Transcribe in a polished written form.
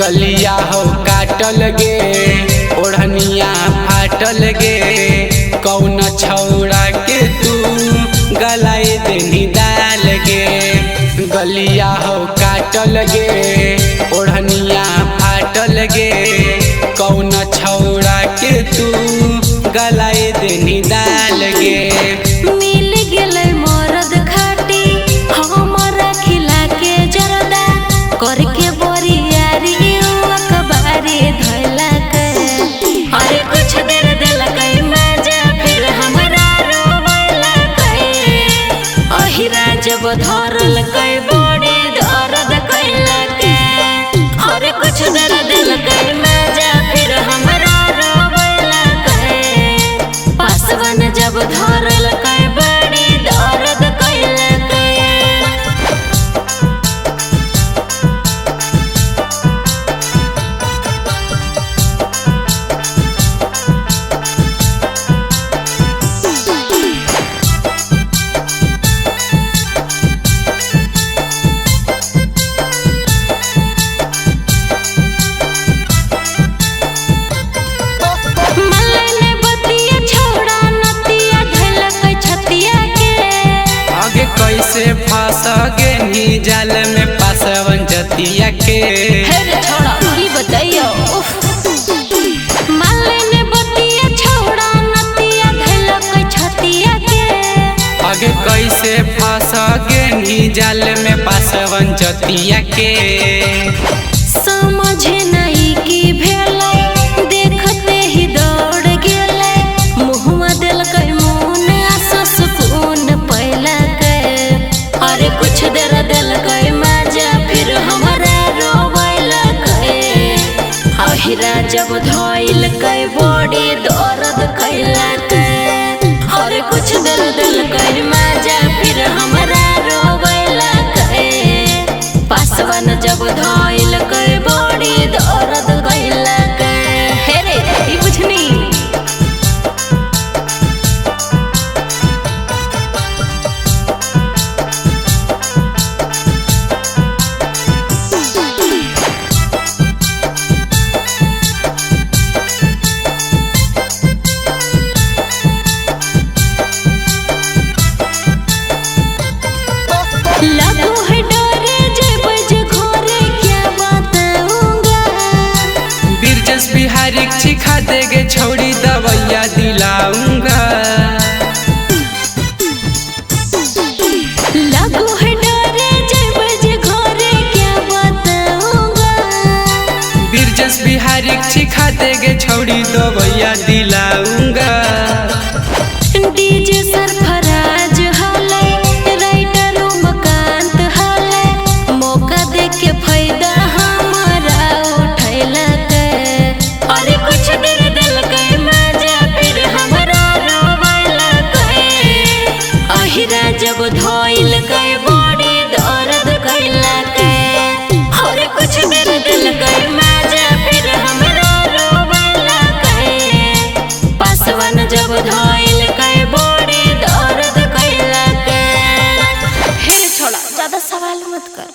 गलिया हो काटल गे ओढ़निया फाटल गे कौन छौड़ा के तू गलाए देनी डाल गे। गलिया हो काटल गे ओढ़निया फाटल गे कौन छौड़ा के तू गलाए देनी डाल गे। मिल गेलै मरद खाटी हमरा खिला के जरदा करके बोरियारी अखबारी धैला के। अरे कुछ देर देलकै मजा फिर हमरा रोवैला के। अहिरा जब धरलकै बड़ी दर्द कैला के। अरे कुछ देर देलकै मजा फिर हमरा रोवैला के। पासवन जब धरलकै बड़ी दर्द कैला के। कैसे फंस गेनी जाल में पासवन जतिया के। छोड़ा की बताइयो माले बतिया छोड़ा नतिया धैलकै छतिया के। आगे कैसे फंस गेनी जाल में पासवन जतिया के। समझे नहीं की भेलै देखते ही दौड़ गेलै मुहवा देलकै मुन आसा सुकून पैला के। अरे कुछ देर देलकै मजा फिर हमरा रोवैला के। अहिरा जब धइलकै बड़ी दर्द कैला के। अरे कुछ देर देलकै मजा फिर हमरा रोवैला के। पासवन जब धइलकै बड़ी दर्द कैला के। हे रे ई बुझनी लगो है डरे जब घरे क्या बताऊंगा। बिरजस बिहारी सिखा देगे छोड़ी दवैया दिलाऊंगा। लगो है डरे जब घरे क्या बताऊंगा। बिरजस बिहारी सिखा देगे छोड़ी दवैया दिलाऊंगा। डीजे सरफराज हलै राइटर उमकांत हलै मौका देके फायदा हमरा उठैला के। अरे कुछ देर देलकै मजा फिर हमरा रोवैला के। अहिरा जब धइलकै बड़ी दर्द कैला के। अरे कुछ देर देलकै मजा फिर हमरा रोवैला के। पासवन जब धइलकै बड़ी दर्द कैला के। हे छोड़ा ज्यादा सवाल मत कर।